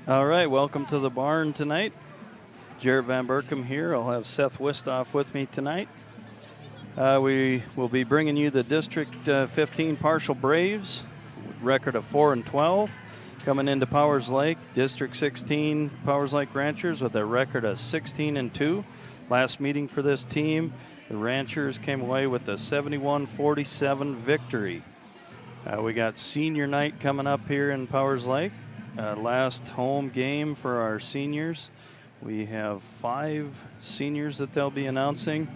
All right, welcome to the barn tonight. Jared Van Berkom here. I'll have Seth Wistoff with me tonight. We will be bringing you the District 15 Parshall Braves, record of 4-12. Coming into Powers Lake, District 16 Powers Lake Ranchers with a record of 16-2. Last meeting for this team, the Ranchers came away with a 71-47 victory. We got senior night coming up here in Powers Lake. Last home game for our seniors. We have 5 seniors that they'll be announcing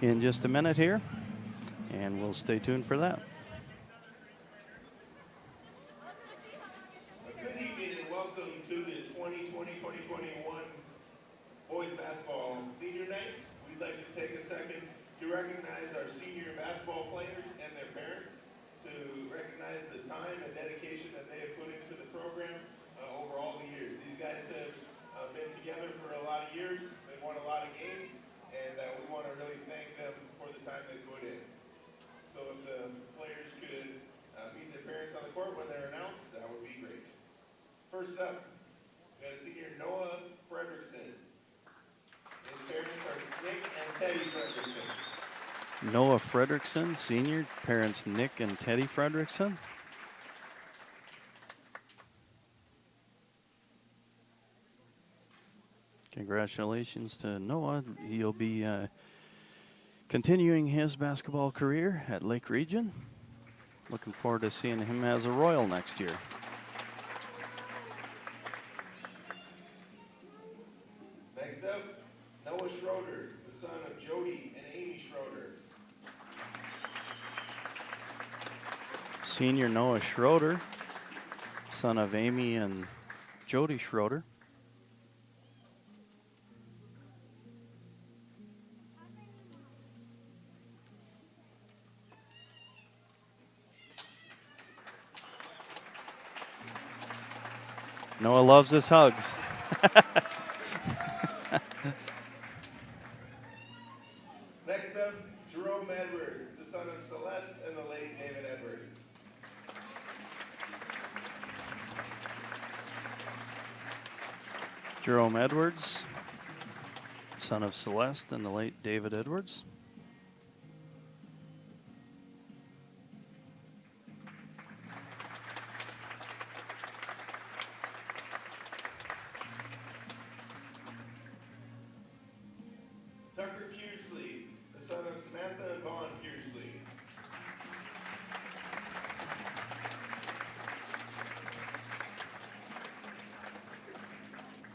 in just a minute here, and we'll stay tuned for that. Good evening and welcome to the 2020-2021 Boys Basketball Senior Night. We'd like to take a second to recognize our senior basketball players and their parents, to recognize the time and dedication that they have put into the program over all the years. These guys have been together for a lot of years. They've won a lot of games, and we want to really thank them for the time they put in. So if the players could meet their parents on the court when they're announced, that would be great. First up, we got a senior, Noah Fredrickson. His parents are Nick and Teddy Fredrickson. Noah Fredrickson, senior, parents Nick and Teddy Fredrickson. Congratulations to Noah. He'll be continuing his basketball career at Lake Region. Looking forward to seeing him as a Royal next year. Next up, Noah Schroeder, the son of Jody and Amy Schroeder. Senior Noah Schroeder, son of Amy and Jody Schroeder. Noah loves his hugs. Next up, Jerome Edwards, the son of Celeste and the late David Edwards. Jerome Edwards, son of Celeste and the late David Edwards. Tucker Kearsley, the son of Samantha and Vaughn Kearsley.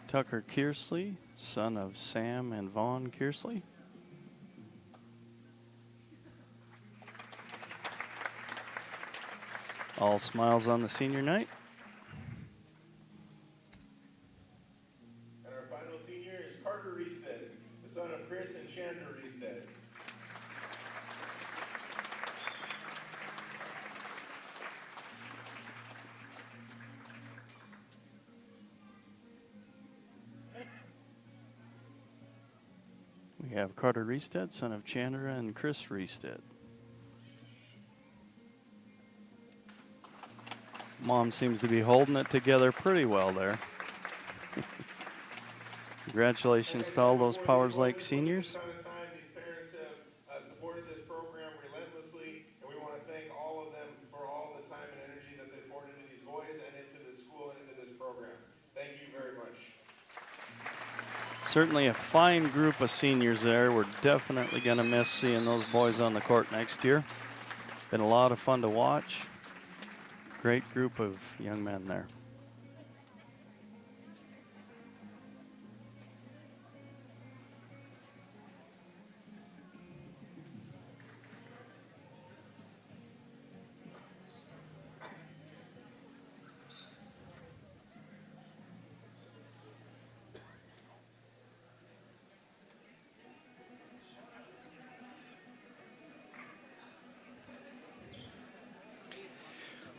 Tucker Kearsley, son of Sam and Vaughn Kearsley. All smiles on the senior night. And our final senior is Carter Reestead, the son of Chris and Chandler Reestead. We have Carter Reestead, son of Chandra and Chris Reestead. Mom seems to be holding it together pretty well there. Congratulations to all those Powers Lake seniors. These parents have supported this program relentlessly, and we want to thank all of them for all the time and energy that they poured into these boys and into the school and into this program. Thank you very much. Certainly a fine group of seniors there. We're definitely going to miss seeing those boys on the court next year. Been a lot of fun to watch. Great group of young men there.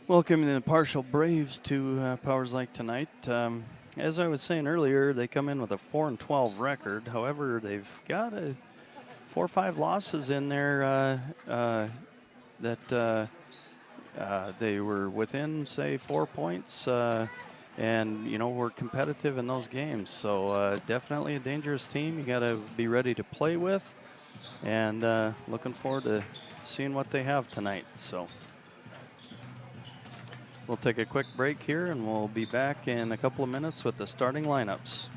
Welcome the Parshall Braves to Powers Lake tonight. As I was saying earlier, they come in with a 4-12 record. However, they've got 4 or 5 losses in there that they were within, say, 4 points And, you know, we're competitive in those games. So definitely a dangerous team you got to be ready to play with. And looking forward to seeing what they have tonight. So we'll take a quick break here, and we'll be back in a couple of minutes with the starting lineups.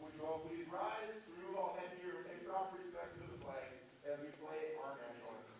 Would you all please rise, remove all headgear, and pay proper respects to the flag as we play our national anthem.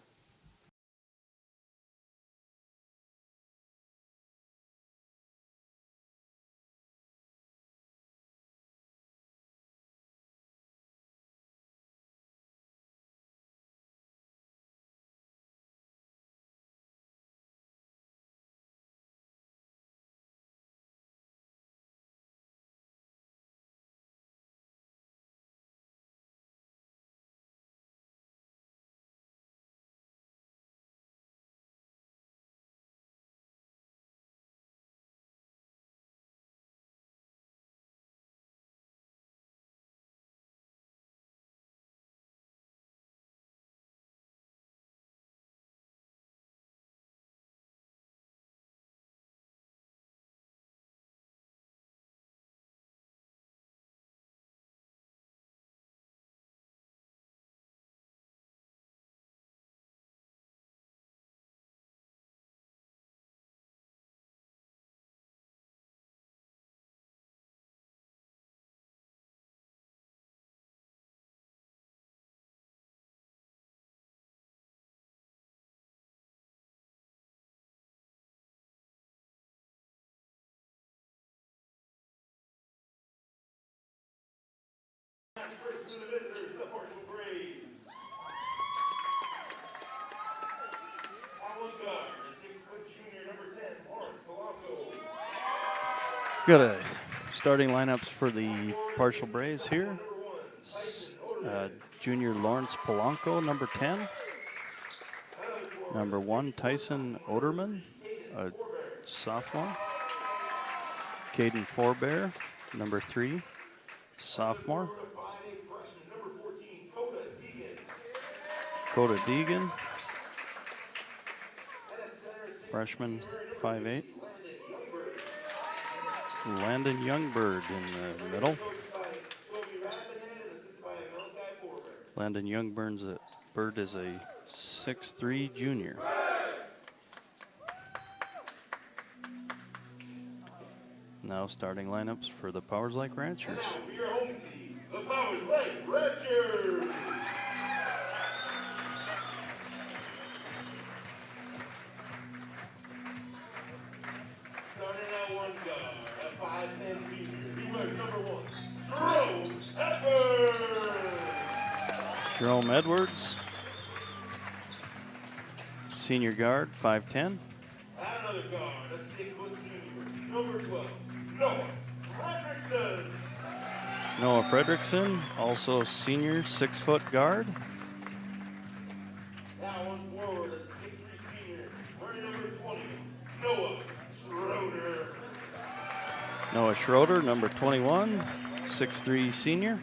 First to the visitors, the Parshall Braves. Avant-garde, the 6-foot junior, number 10, Lawrence Polanco. Got a starting lineups for the Parshall Braves here. Junior Lawrence Polanco, number 10. Number 1, Tyson Oderman, a sophomore. Caden Forbear, number 3, sophomore. Number 14, Coda Deegan. Coda Deegan, freshman, 5'8". Landon Youngbird in the middle. Landon Youngbird is a 6'3" junior. Now starting lineups for the Powers Lake Ranchers. For your home team, the Powers Lake Ranchers. guard, a 5'10" senior. He wears number 1, Jerome Edwards. Jerome Edwards, senior guard, 5'10". And another guard, a 6-foot senior, number 12, Noah Fredrickson. Noah Fredrickson, also senior, 6-foot guard. Now on forward, a 6'3" senior, wearing number 20, Noah Schroeder. Noah Schroeder, number 21, 6'3" senior.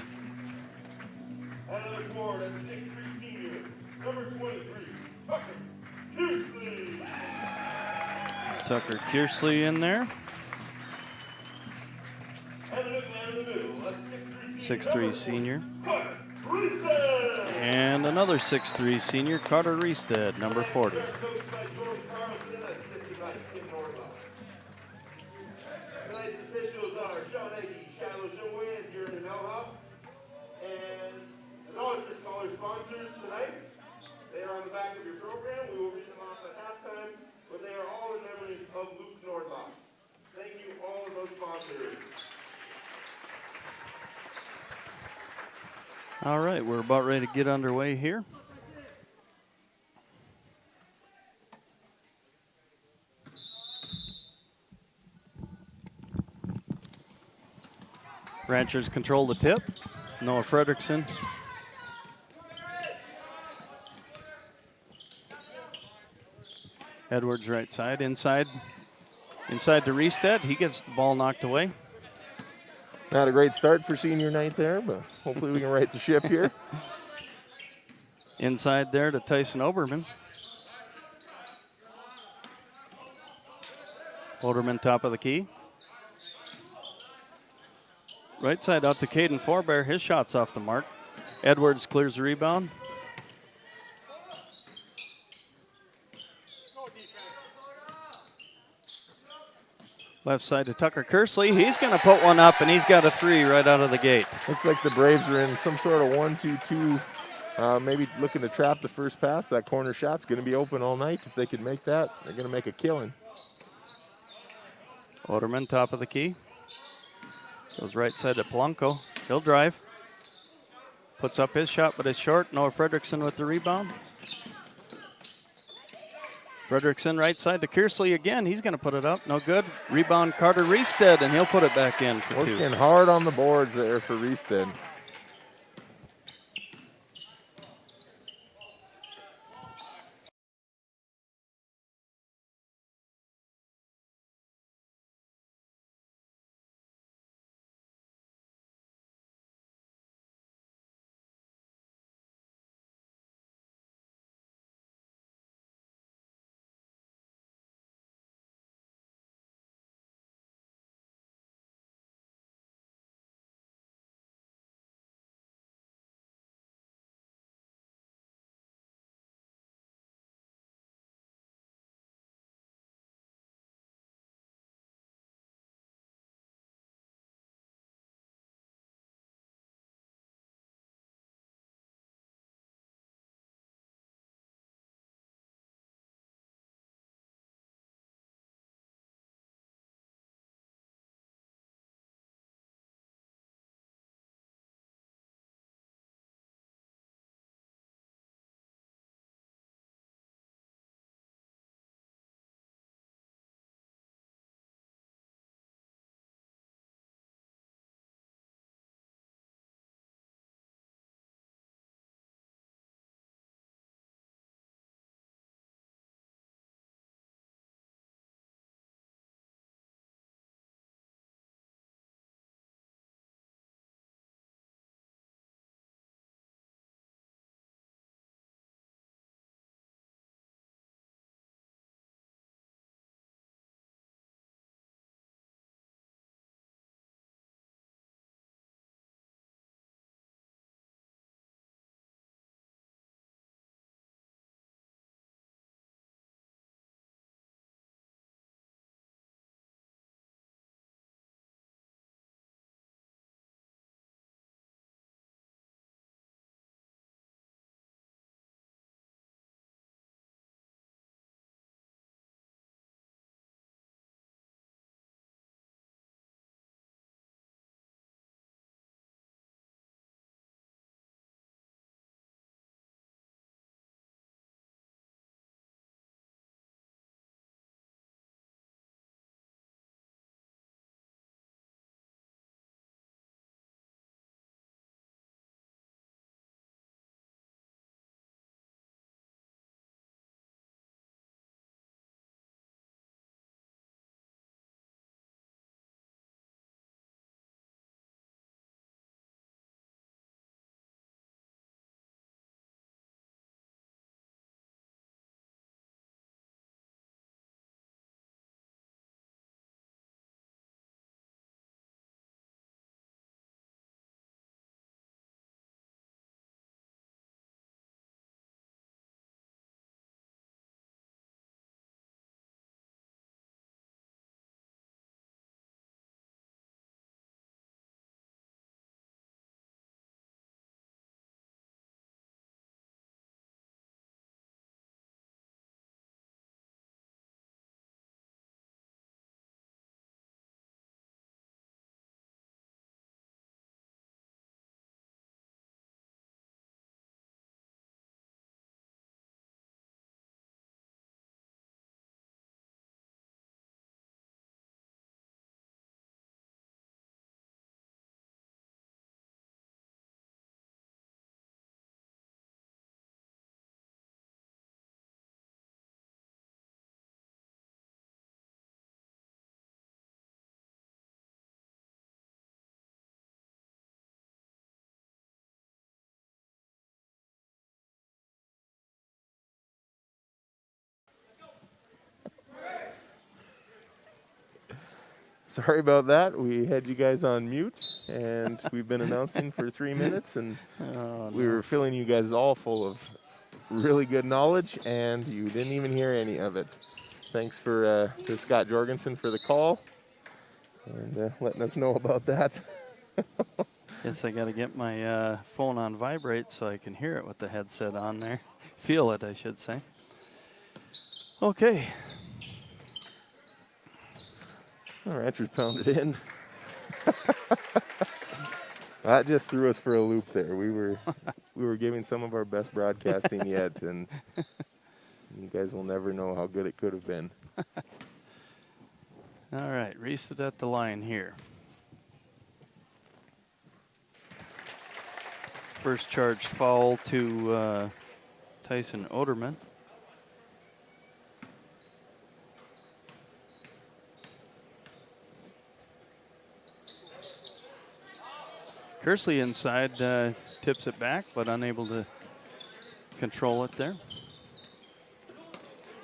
Another forward, a 6'3" senior, number 23, Tucker Kearsley. Tucker Kearsley in there, And the middle, in the middle, a 6'3" senior. Carter Reested. And another 6'3" senior, Carter Reested, number 40. Coached by George Carlson, assisted by Tim Norlaw. Tonight's officials are Sean Eggy, Shiloh Shumway, and Jeremy Melhoff. And the dollars for scholar sponsors tonight, they are on the back of your program. We will read them off at halftime, but they are all in memory of Luke Norlaw. Thank you, all of those sponsors. All right, we're about ready to get underway here. Ranchers control the tip. Noah Fredrickson. Edwards right side, inside to Reested. He gets the ball knocked away. Not a great start for senior night there, but hopefully we can right the ship here. Inside there to Tyson Oberman. Oberman top of the key. Right side out to Caden Forbear. His shot's off the mark. Edwards clears the rebound. Left side to Tucker Kearsley. He's going to put one up, and he's got a 3 right out of the gate. Looks like the Braves are in some sort of 1-2-2, maybe looking to trap the first pass. That corner shot's going to be open all night. If they can make that, they're going to make a killing. Oderman top of the key. Goes right side to Polanco. He'll drive. Puts up his shot, but it's short. Noah Fredrickson with the rebound. Fredrickson right side to Kearsley again. He's going to put it up. No good. Rebound Carter Reested, and he'll put it back in for 2. Working hard on the boards there for Reested. Sorry about that. We had you guys on mute, and we've been announcing for 3 minutes, and we were filling you guys all full of really good knowledge, and you didn't even hear any of it. Thanks to Scott Jorgensen for the call and letting us know about that. Guess I got to get my phone on vibrate so I can hear it with the headset on there. Feel it, I should say. Okay. All right, Ranchers pounded in. That just threw us for a loop there. We were giving some of our best broadcasting yet, and you guys will never know how good it could have been. All right, reset at the line here. First charge foul to Tyson Oderman. Kersley inside tips it back, but unable to control it there.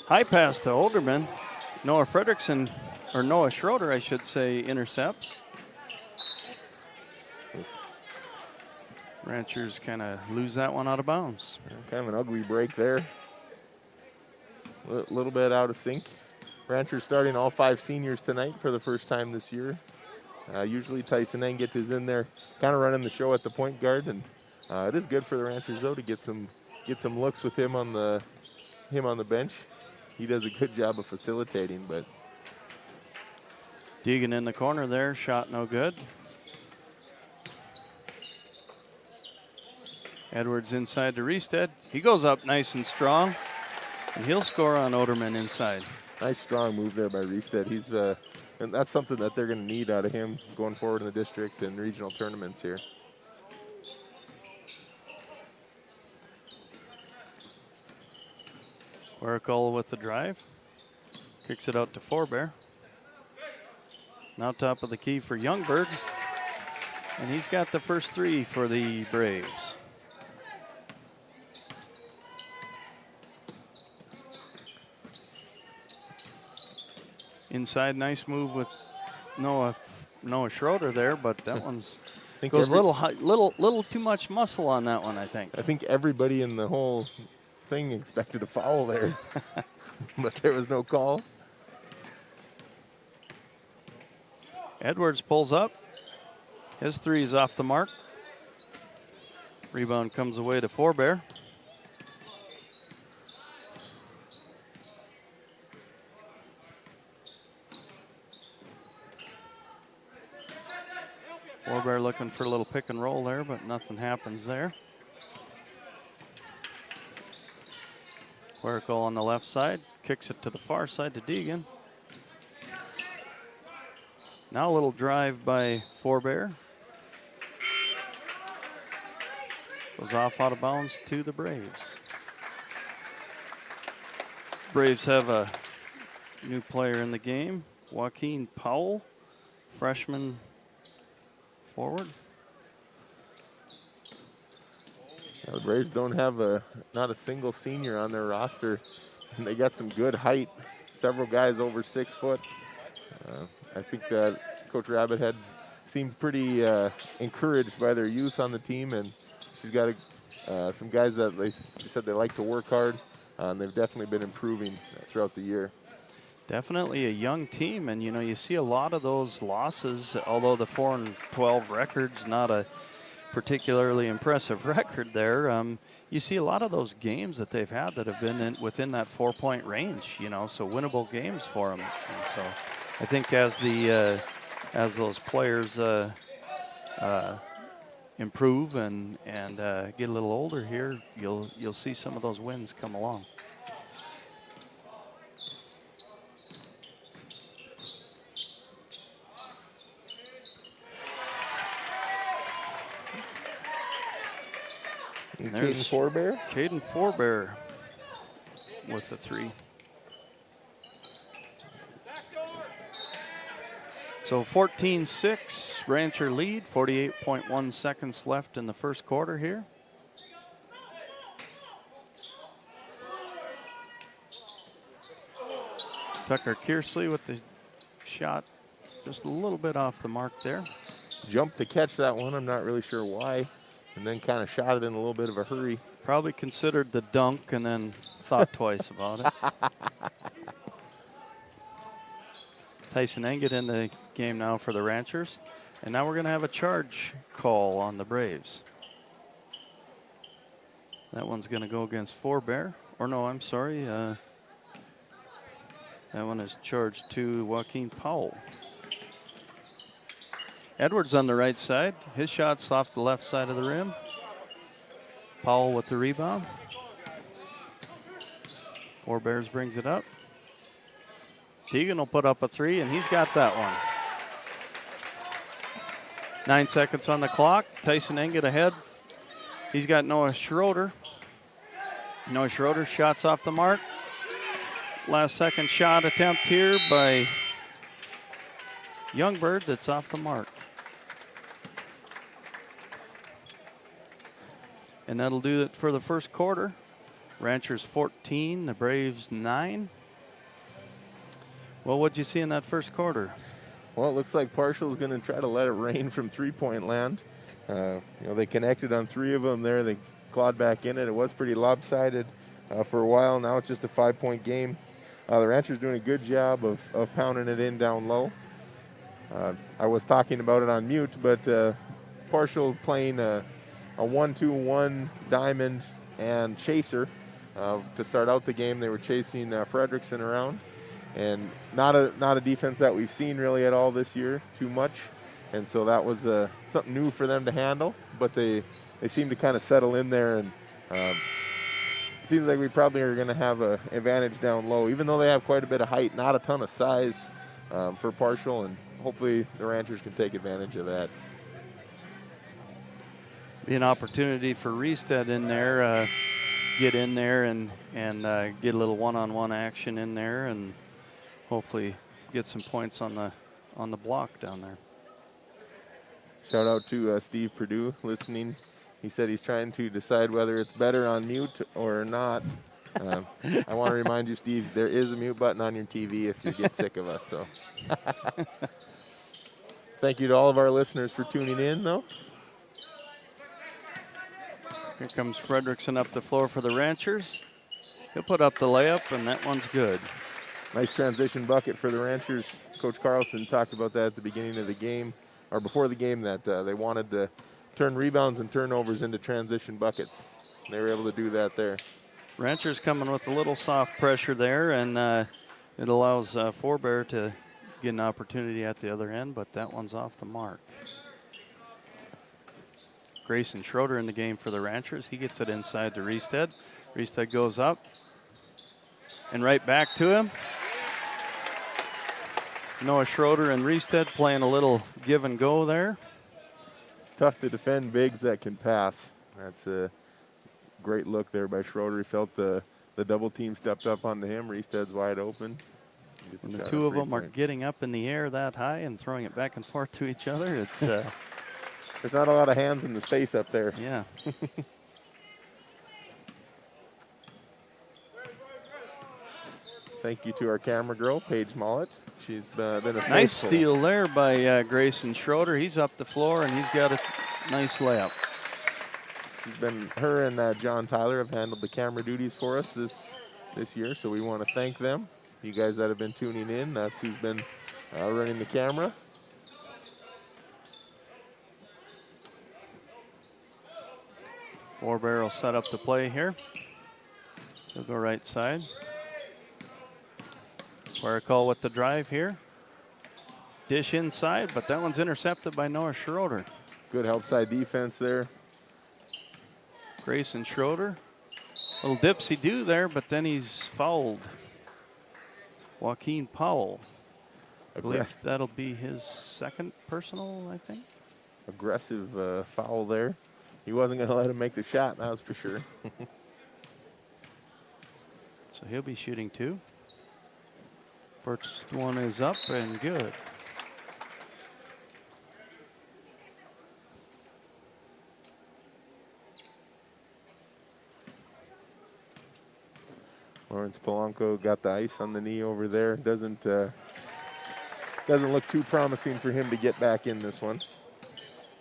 High pass to Oderman. Noah Fredrickson, or Noah Schroeder, I should say, intercepts. Ranchers kind of lose that one out of bounds. Kind of an ugly break there. A little bit out of sync. Ranchers starting all 5 seniors tonight for the first time this year. Usually Tyson Engett is in there kind of running the show at the point guard, and it is good for the Ranchers though to get some looks with him on the bench. He does a good job of facilitating, but Deegan in the corner there, shot no good. Edwards inside to Reestead. He goes up nice and strong, and he'll score on Oderman inside. Nice strong move there by Reestead. He's and that's something that they're going to need out of him going forward in the district and regional tournaments here. Oracle with the drive. Kicks it out to Forbear. Now top of the key for Youngberg. And he's got the first 3 for the Braves. Inside, nice move with Noah Schroeder there, but that one's goes a little too much muscle on that one, I think. I think everybody in the whole thing expected a foul there, but there was no call. Edwards pulls up. His 3 is off the mark. Rebound comes away to Forbear. Forbear looking for a little pick and roll there, but nothing happens there. Huerco on the left side, kicks it to the far side to Deegan. Now a little drive by Forbear. Goes off out of bounds to the Braves. Braves have a new player in the game, Joaquin Powell, freshman forward. Yeah, the Braves don't have not a single senior on their roster, and they got some good height. Several guys over 6 foot. I think that Coach Rabbit had seemed pretty encouraged by their youth on the team, and she's got some guys that she said they like to work hard, and they've definitely been improving throughout the year. Definitely a young team, and you see a lot of those losses, although the 4-12 record's not a particularly impressive record there. You see a lot of those games that they've had that have been within that 4-point range, so winnable games for them. And so I think as those players improve and get a little older here, you'll see some of those wins come along. Caden Forbear? Caden Forbear with the 3. So 14-6, Rancher lead, 48.1 seconds left in the first quarter here. Tucker Kearsley with the shot Just a little bit off the mark there. Jumped to catch that one. I'm not really sure why. And then kind of shot it in a little bit of a hurry. Probably considered the dunk and then thought twice about it. Tyson Engett in the game now for the Ranchers. And now we're going to have a charge call on the Braves. That one's going to go against Forbear. Or no, I'm sorry. That one is charged to Joaquin Powell. Edwards on the right side. His shot's off the left side of the rim. Powell with the rebound. Forbears brings it up. Teagan will put up a three, and he's got that one. 9 seconds on the clock. Tyson Engett ahead. He's got Noah Schroeder. Noah Schroeder shots off the mark. Last second shot attempt here by Youngberg that's off the mark. And that'll do it for the first quarter. Ranchers 14, the Braves 9. Well, what'd you see in that first quarter? Well, it looks like Parshall is going to try to let it rain from three-point land. They connected on 3 of them there. They clawed back in it. It was pretty lopsided for a while. Now it's just a 5-point game. The Ranchers doing a good job of pounding it in down low. I was talking about it on mute, but Parshall playing a 1-2-1 diamond and chaser. To start out the game, they were chasing Fredrickson around. And not a defense that we've seen really at all this year too much. And so that was something new for them to handle. But they seem to kind of settle in there. And it seems like we probably are going to have an advantage down low, even though they have quite a bit of height, not a ton of size for Parshall. And hopefully the Ranchers can take advantage of that. Be an opportunity for Reestead in there, get in there and get a little one-on-one action in there, and hopefully get some points on the block down there. Shout out to Steve Perdue listening. He said he's trying to decide whether it's better on mute or not. I want to remind you, Steve, there is a mute button on your TV if you get sick of us. So, thank you to all of our listeners for tuning in, though. Here comes Fredrickson up the floor for the Ranchers. He'll put up the layup, and that one's good. Nice transition bucket for the Ranchers. Coach Carlson talked about that at the beginning of the game, or before the game, that they wanted to turn rebounds and turnovers into transition buckets. They were able to do that there. Ranchers coming with a little soft pressure there, and it allows Forbear to get an opportunity at the other end, but that one's off the mark. Grayson Schroeder in the game for the Ranchers. He gets it inside to Reestead. Reestead goes up and right back to him. Noah Schroeder and Reestead playing a little give and go there. It's tough to defend bigs that can pass. That's a great look there by Schroeder. He felt the double team stepped up onto him. Reestead's wide open. And the two of them are getting up in the air that high and throwing it back and forth to each other. It's there's not a lot of hands in the space up there. Yeah. Thank you to our camera girl, Paige Mollett. She's been a nice faithful. steal there by Grayson Schroeder. He's up the floor, and he's got a nice layup. Her and John Tyler have handled the camera duties for us this year, so we want to thank them. You guys that have been tuning in, that's who's been running the camera. Forbear will set up the play here. He'll go right side. Waricall with the drive here. Dish inside, but that one's intercepted by Noah Schroeder. Good help side defense there. Grayson Schroeder. Little dipsy-do there, but then he's fouled. Joaquin Powell. I believe that'll be his second personal, I think. Aggressive foul there. He wasn't going to let him make the shot, that was for sure. So he'll be shooting 2. First one is up and good. Lawrence Polanco got the ice on the knee over there. Doesn't doesn't look too promising for him to get back in this one.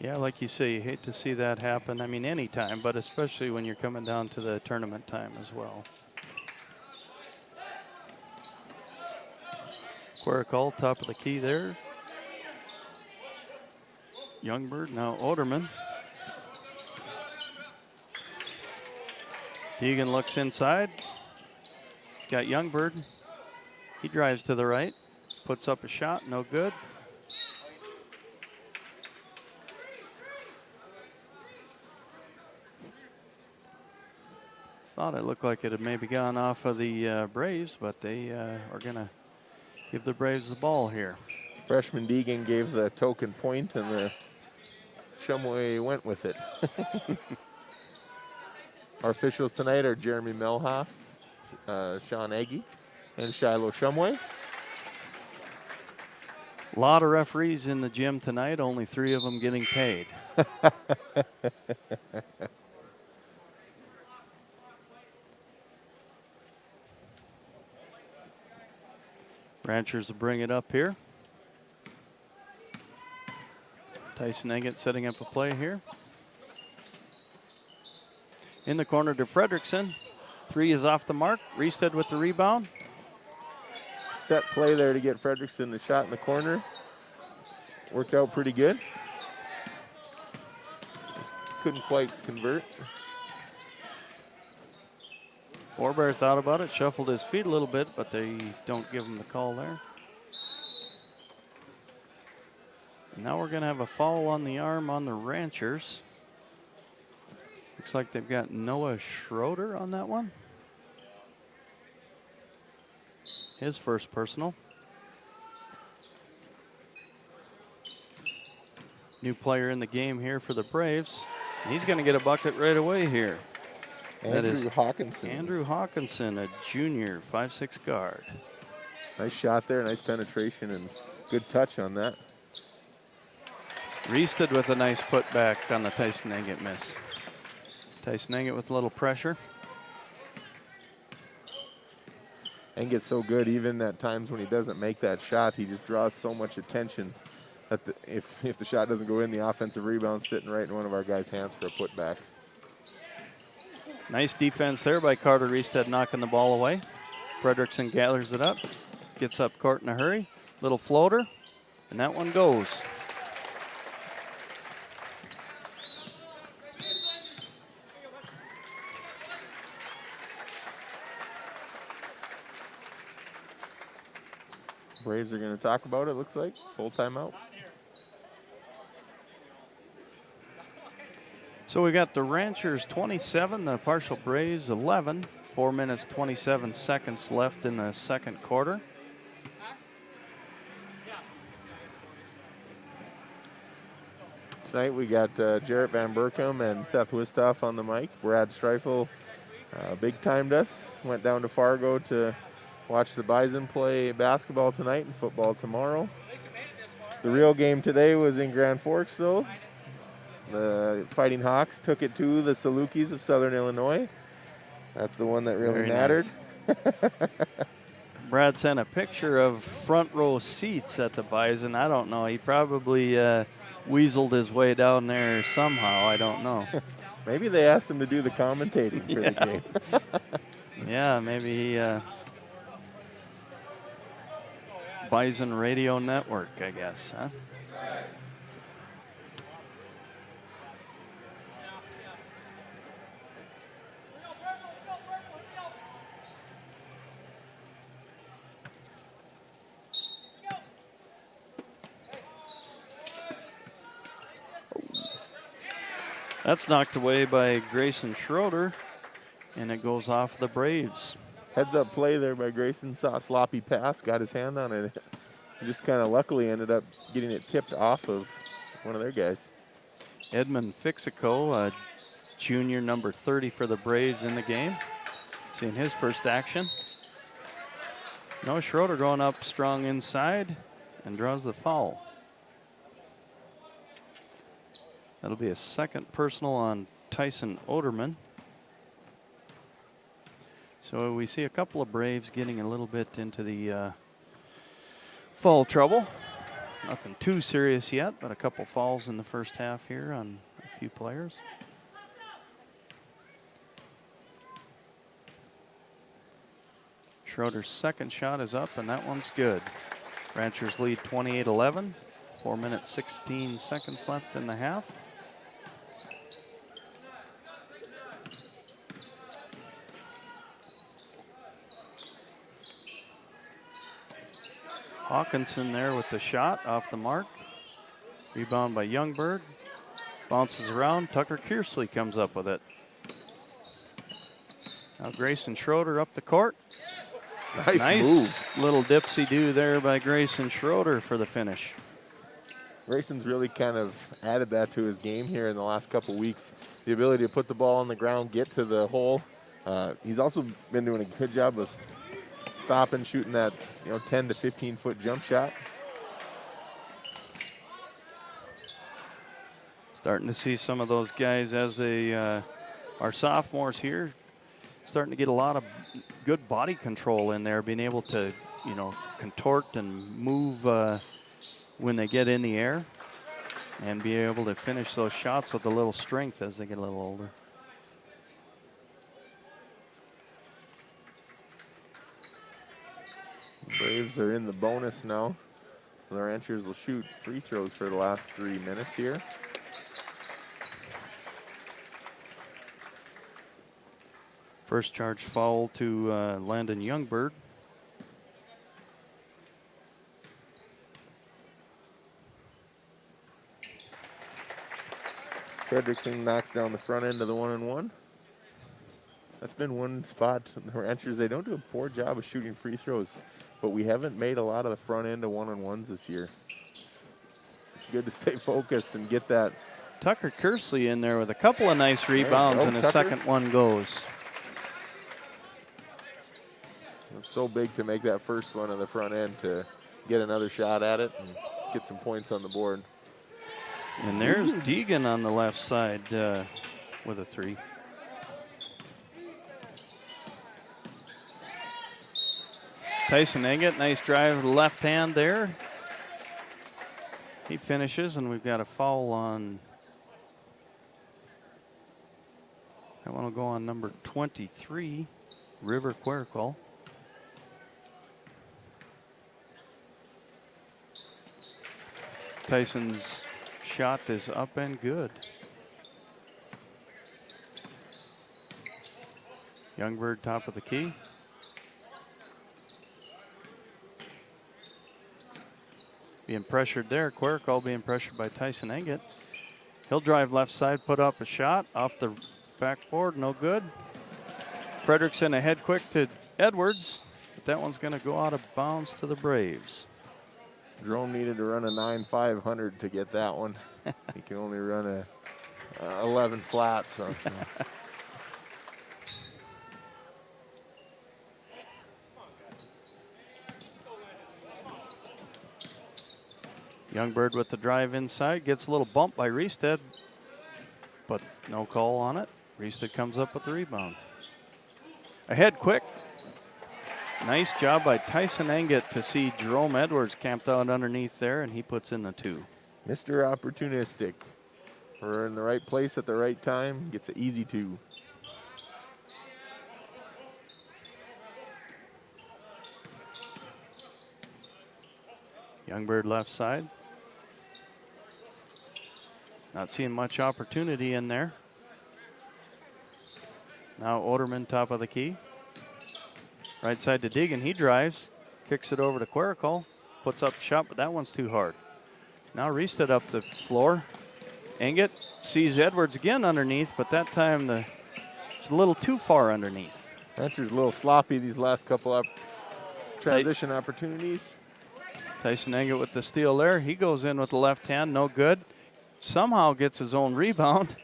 Yeah, like you say, you hate to see that happen. I mean, anytime, but especially when you're coming down to the tournament time as well. Quericall, top of the key there. Youngberg, now Oderman. Deegan looks inside. He's got Youngberg. He drives to the right, puts up a shot, no good. Thought it looked like it had maybe gone off of the Braves, but they are going to give the Braves the ball here. Freshman Deegan gave the token point, and the Shumway went with it. Our officials tonight are Jeremy Melhoff, Sean Aggie, and Shiloh Shumway. A lot of referees in the gym tonight, only 3 of them getting paid. Ranchers will bring it up here. Tyson Eggett setting up a play here. In the corner to Fredrickson. 3 is off the mark. Reested with the rebound. Set play there to get Fredrickson the shot in the corner. Worked out pretty good. Just couldn't quite convert. Forbear thought about it, shuffled his feet a little bit, but they don't give him the call there. Now we're going to have a foul on the arm on the Ranchers. Looks like they've got Noah Schroeder on that one. His first personal. New player in the game here for the Braves. He's going to get a bucket right away here. Andrew Hawkinson. Andrew Hawkinson, a junior, 5'6" guard. Nice shot there, nice penetration, and good touch on that. Reested with a nice putback on the Tyson Eggett miss. Tyson Eggett with a little pressure. Eggett's so good, even at times when he doesn't make that shot, he just draws so much attention that if the shot doesn't go in, the offensive rebound's sitting right in one of our guys' hands for a putback. Nice defense there by Carter Reested, knocking the ball away. Fredrickson gathers it up, gets up court in a hurry. Little floater, and that one goes. Braves are going to talk about it, looks like. Full timeout. So we got the Ranchers 27, the Parshall Braves 11. 4 minutes, 27 seconds left in the second quarter. Tonight we got Jarrett Van Berkom and Seth Wistoff on the mic. Brad Streifel big timed us. Went down to Fargo to watch the Bison play basketball tonight and football tomorrow. The real game today was in Grand Forks, though. The Fighting Hawks took it to the Salukis of Southern Illinois. That's the one that really Very mattered. nice. Brad sent a picture of front row seats at the Bison. I don't know. He probably weaseled his way down there somehow. I don't know. Maybe they asked him to do the commentating for the game. Yeah, maybe he, Bison Radio Network, I guess, huh? That's knocked away by Grayson Schroeder, and it goes off the Braves. Heads up play there by Grayson. Saw a sloppy pass, got his hand on it. Just kind of luckily ended up getting it tipped off of one of their guys. Edmund Fixico, junior number 30 for the Braves in the game. Seeing his first action. Noah Schroeder going up strong inside and draws the foul. That'll be a second personal on Tyson Oderman. So we see a couple of Braves getting a little bit into the foul trouble. Nothing too serious yet, but a couple falls in the first half here on a few players. Schroeder's second shot is up, and that one's good. Ranchers lead 28-11. 4 minutes, 16 seconds left in the half. Hawkinson there with the shot off the mark. Rebound by Youngberg. Bounces around. Tucker Kearsley comes up with it. Now Grayson Schroeder up the court. Nice move. Little dipsy-do there by Grayson Schroeder for the finish. Grayson's really kind of added that to his game here in the last couple weeks. The ability to put the ball on the ground, get to the hole. He's also been doing a good job of stopping, shooting that 10 to 15 foot jump shot. Starting to see some of those guys as they are sophomores here, starting to get a lot of good body control in there, being able to, contort and move when they get in the air and be able to finish those shots with a little strength as they get a little older. Braves are in the bonus now. The Ranchers will shoot free throws for the last 3 minutes here. First charge foul to Landon Youngberg. Fredrickson knocks down the front end of the 1-and-1. That's been one spot. The Ranchers, they don't do a poor job of shooting free throws, but we haven't made a lot of the front end of 1-on-1s this year. It's good to stay focused and get that. Tucker Kearsley in there with a couple of nice rebounds, and his second one goes. It's so big to make that first one on the front end to get another shot at it and get some points on the board. And there's Deegan on the left side with a three. Tyson Engett, nice drive with the left hand there. He finishes, and we've got a foul on. I want to go on number 23, River Quericol. Tyson's shot is up and good. Youngberg top of the key. Being pressured there. Quericol being pressured by Tyson Engett. He'll drive left side, put up a shot off the backboard, no good. Fredrickson ahead quick to Edwards, but that one's going to go out of bounds to the Braves. Jerome needed to run a 9.500 to get that one. He can only run a 11 flat, so. Youngberg with the drive inside, gets a little bump by Riestead, but no call on it. Riestead comes up with the rebound. Ahead quick. Nice job by Tyson Engett to see Jerome Edwards camped out underneath there, and he puts in the two. Mr. Opportunistic. We're in the right place at the right time. Gets an easy two. Youngberg left side. Not seeing much opportunity in there. Now Oderman top of the key. Right side to Deegan. He drives, kicks it over to Quericol, puts up a shot, but that one's too hard. Now Riestead up the floor. Engett sees Edwards again underneath, but that time it's a little too far underneath. Rancher's a little sloppy these last couple of transition opportunities. Tyson Engett with the steal there. He goes in with the left hand, no good. Somehow gets his own rebound.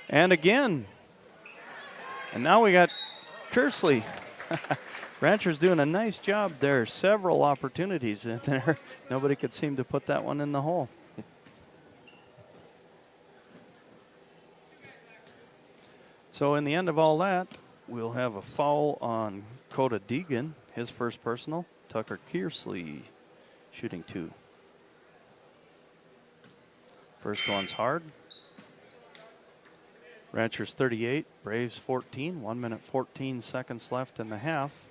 And again. And now we got Kearsley. Rancher's doing a nice job there. Several opportunities in there. Nobody could seem to put that one in the hole. So in the end of all that, we'll have a foul on Coda Deegan, his first personal. Tucker Kearsley shooting two. First one's hard. Ranchers 38, Braves 14. 1 minute 14 seconds left in the half.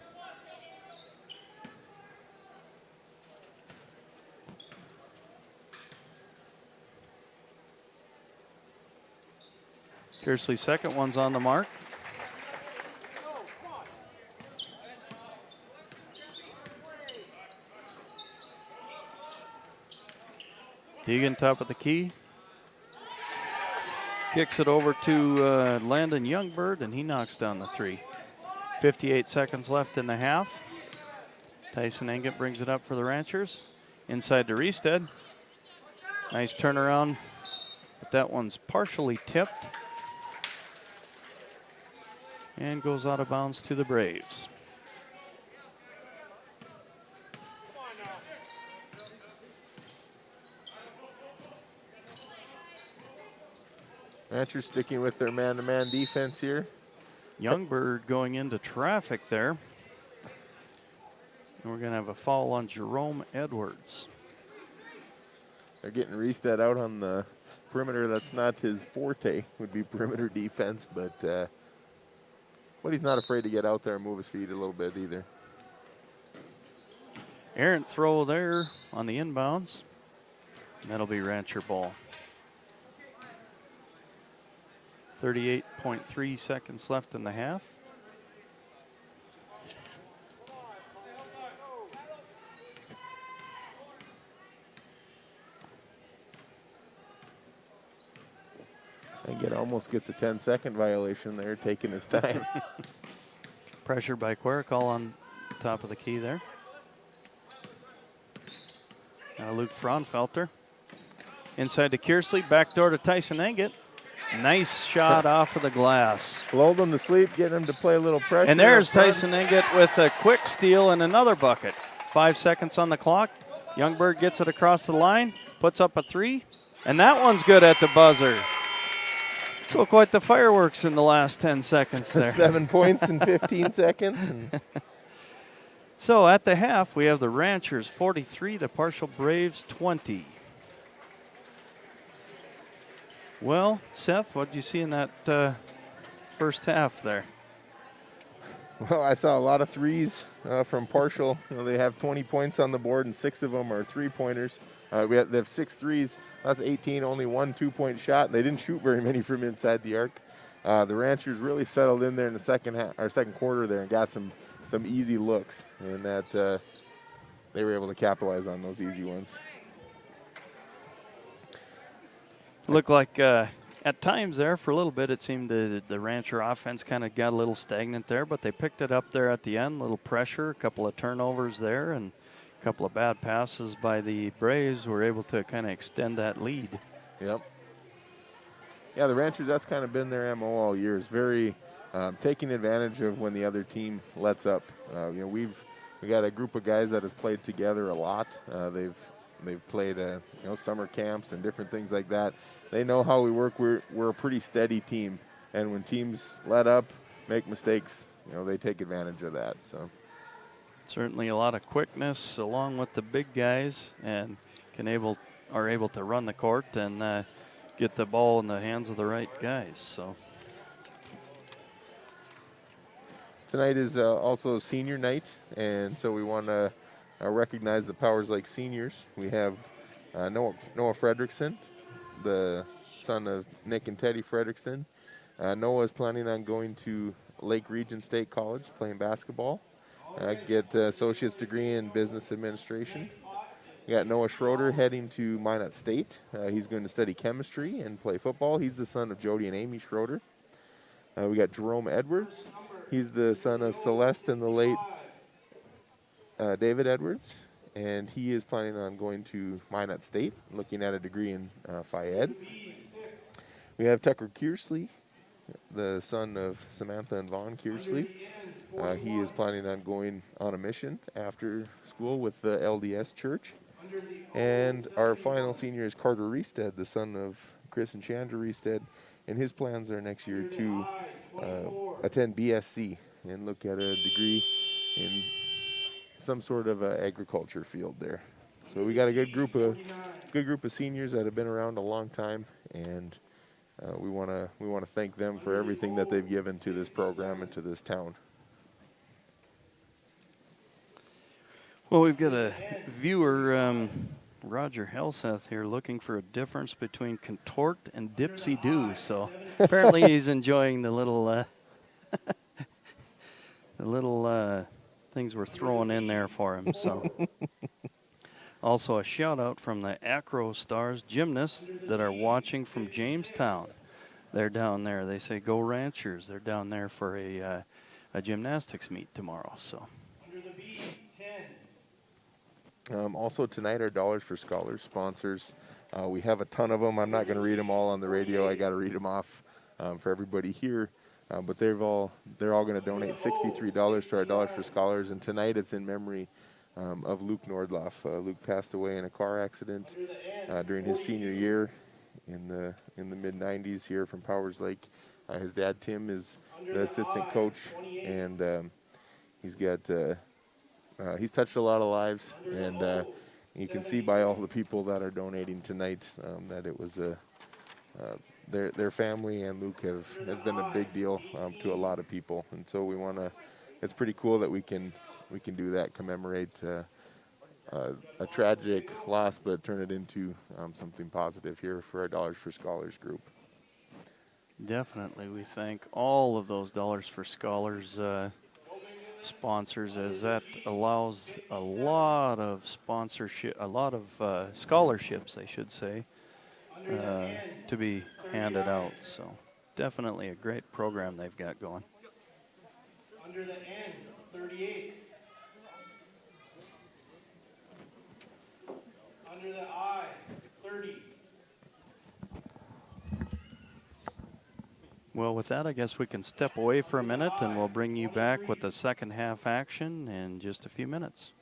Kearsley's second one's on the mark. Deegan top of the key. Kicks it over to Landon Youngbird, and he knocks down the 3. 58 seconds left in the half. Tyson Engett brings it up for the Ranchers. Inside to Reestead. Nice turnaround, but that one's partially tipped and goes out of bounds to the Braves. Ranchers sticking with their man-to-man defense here. Youngbird going into traffic there. And we're going to have a foul on Jerome Edwards. They're getting Reestead out on the perimeter. That's not his forte, would be perimeter defense, but he's not afraid to get out there and move his feet a little bit either. Errant throw there on the inbounds. And that'll be Rancher ball. 38.3 seconds left in the half. Engett almost gets a 10-second violation there, taking his time. Pressured by Quericall on top of the key there. Now Luke Fraunfelter. Inside to Kearsley, backdoor to Tyson Engett. Nice shot off of the glass. Lulled him to sleep, getting him to play a little pressure. And there's Tyson Engett with a quick steal and another bucket. 5 seconds on the clock. Youngbird gets it across the line, puts up a 3, and that one's good at the buzzer. So quite the fireworks in the last 10 seconds there. 7 points in 15 seconds. So at the half, we have the Ranchers 43, the Parshall Braves 20. Well, Seth, what did you see in that first half there? Well, I saw a lot of threes from Parshall. They have 20 points on the board, and 6 of them are three-pointers. They have 6 threes. That's 18, only 1 2-point shot. They didn't shoot very many from inside the arc. The Ranchers really settled in there in the second quarter there and got some easy looks, and that they were able to capitalize on those easy ones. Looked like at times there for a little bit it seemed the Rancher offense kind of got a little stagnant there, but they picked it up there at the end. A little pressure, a couple of turnovers there, and a couple of bad passes by the Braves were able to kind of extend that lead. Yep. Yeah, the Ranchers, that's kind of been their MO all year, is very taking advantage of when the other team lets up. We got a group of guys that have played together a lot. They've played summer camps and different things like that. They know how we work. We're a pretty steady team, and when teams let up, make mistakes, they take advantage of that. So certainly a lot of quickness along with the big guys, and are able to run the court and get the ball in the hands of the right guys. So tonight is also senior night, and so we want to recognize the Powers Lake seniors. We have Noah Fredrickson, the son of Nick and Teddy Fredrickson. Noah is planning on going to Lake Region State College, playing basketball. Get an associate's degree in business administration. We got Noah Schroeder heading to Minot State. He's going to study chemistry and play football. He's the son of Jody and Amy Schroeder. We got Jerome Edwards. He's the son of Celeste and the late David Edwards, and he is planning on going to Minot State, looking at a degree in Phi Ed. We have Tucker Kearsley, the son of Samantha and Vaughn Kearsley. He is planning on going on a mission after school with the LDS Church. And our final senior is Carter Reestead, the son of Chris and Chandra Reestead, and his plans are next year to attend BSc and look at a degree in some sort of agriculture field there. So we got a good group of seniors that have been around a long time, and we want to thank them for everything that they've given to this program and to this town. Well, we've got a viewer, Roger Helseth here, looking for a difference between contort and dipsy-do. So apparently he's enjoying the little things we're throwing in there for him. So also a shout out from the Acro Stars gymnasts that are watching from Jamestown. They're down there. They say go Ranchers. They're down there for a gymnastics meet tomorrow. So. Also tonight, our Dollars for Scholars sponsors. We have a ton of them. I'm not going to read them all on the radio. I got to read them off for everybody here. But they're all going to donate $63 to our Dollars for Scholars. And tonight, it's in memory of Luke Nordloff. Luke passed away in a car accident during his senior year in the mid-90s here from Powers Lake. His dad Tim is the assistant coach, and he's touched a lot of lives, and you can see by all the people that are donating tonight that it was their family and Luke have been a big deal to a lot of people, and so we want to. It's pretty cool that we can do that, commemorate a tragic loss, but turn it into something positive here for our Dollars for Scholars group. Definitely, we thank all of those Dollars for Scholars sponsors, as that allows a lot of sponsorship, a lot of scholarships, I should say, to be handed out. So definitely a great program they've got going. Under the N, 38. Under the I, 30. Well, with that, I guess we can step away for a minute, and we'll bring you back with the second half action in just a few minutes.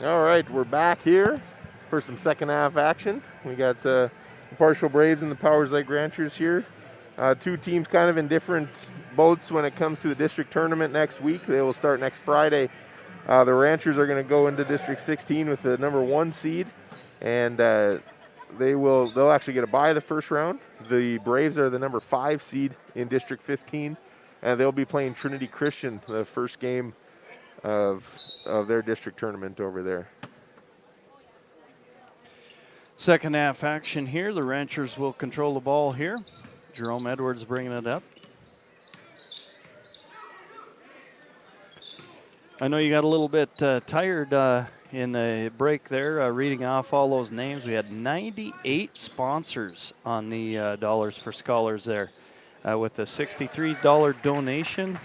All right, we're back here for some second half action. We got the Parshall Braves and the Powers Lake Ranchers here. Two teams kind of in different boats when it comes to the district tournament next week. They will start next Friday. The Ranchers are going to go into District 16 with the number 1 seed, and they'll actually get a bye the first round. The Braves are the number 5 seed in District 15, and they'll be playing Trinity Christian the first game of their district tournament over there. Second half action here. The Ranchers will control the ball here. Jerome Edwards bringing it up. I know you got a little bit tired in the break there, reading off all those names. We had 98 sponsors on the Dollars for Scholars there, with the $63 donation.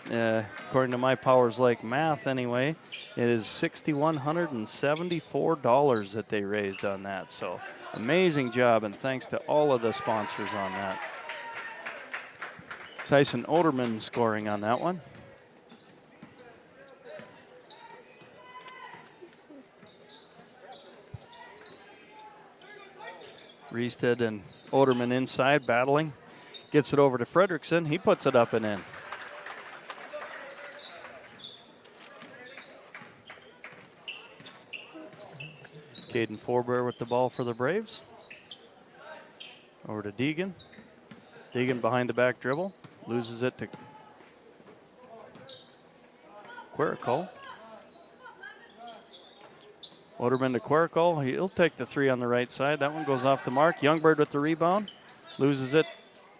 According to my Powers Lake math anyway, it is $6,174 that they raised on that. So amazing job, and thanks to all of the sponsors on that. Tyson Oderman scoring on that one. Reested and Oderman inside battling. Gets it over to Fredrickson. He puts it up and in. Caden Forbear with the ball for the Braves. Over to Deegan. Deegan behind the back dribble. Loses it to Quirico. Oderman to Quirico. He'll take the 3 on the right side. That one goes off the mark. Youngberg with the rebound. Loses it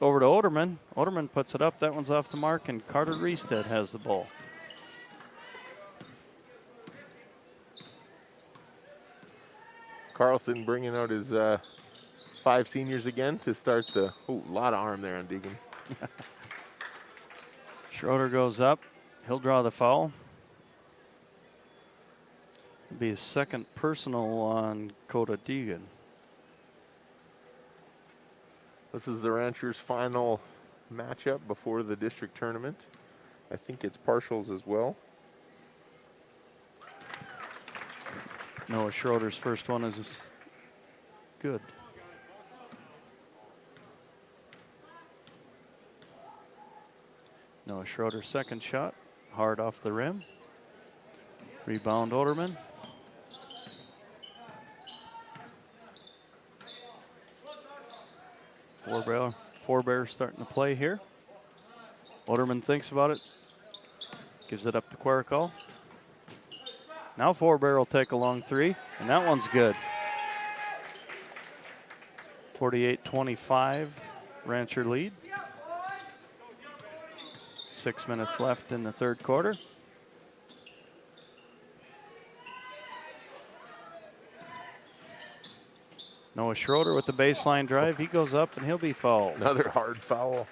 over to Oderman. Oderman puts it up. That one's off the mark, and Carter Reested has the ball. Carlson bringing out his 5 seniors again to start the. Oh, a lot of arm there on Deegan. Schroeder goes up. He'll draw the foul. It'll be his second personal on Coda Deegan. This is the Ranchers' final matchup before the district tournament. I think it's Parshall's as well. Noah Schroeder's first one is good. Noah Schroeder's second shot, hard off the rim. Rebound Oderman. Forbear starting to play here. Oderman thinks about it. Gives it up to Quirico. Now Forbear will take a long 3, and that one's good. 48-25, Rancher lead. 6 minutes left in the third quarter. Noah Schroeder with the baseline drive. He goes up and he'll be fouled. Another hard foul.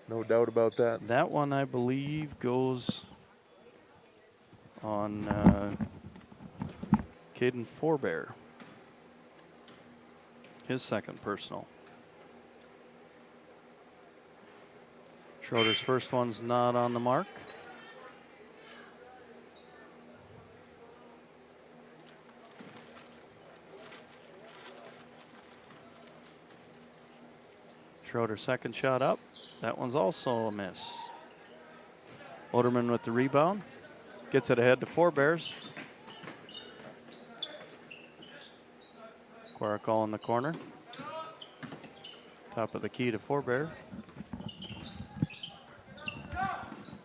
No doubt about that. That one, I believe, goes on Caden Forbear. His second personal. Schroeder's first one's not on the mark. Schroeder's second shot up. That one's also a miss. Oderman with the rebound. Gets it ahead to Forbears. Quirico in the corner. Top of the key to Forbear.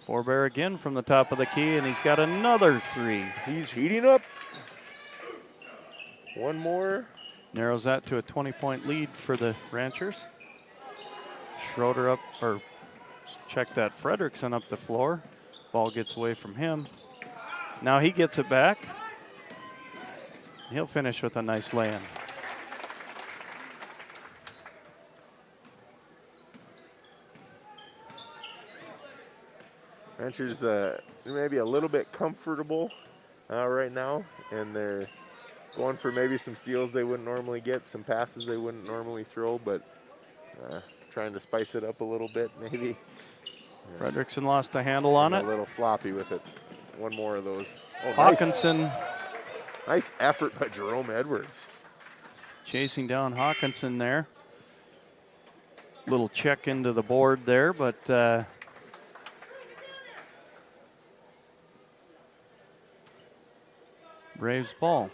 Forbear again from the top of the key, and he's got another 3. He's heating up. One more. Narrows that to a 20-point lead for the Ranchers. Schroeder up, or check that, Fredrickson up the floor. Ball gets away from him. Now he gets it back. He'll finish with a nice lay-in. Ranchers maybe a little bit comfortable right now, and they're going for maybe some steals they wouldn't normally get, some passes they wouldn't normally throw, but trying to spice it up a little bit maybe. Fredrickson lost the handle on it. A little sloppy with it. One more of those. Oh, Hawkinson nice. Nice effort by Jerome Edwards. Chasing down Hawkinson there. Little check into the board there, but Braves ball.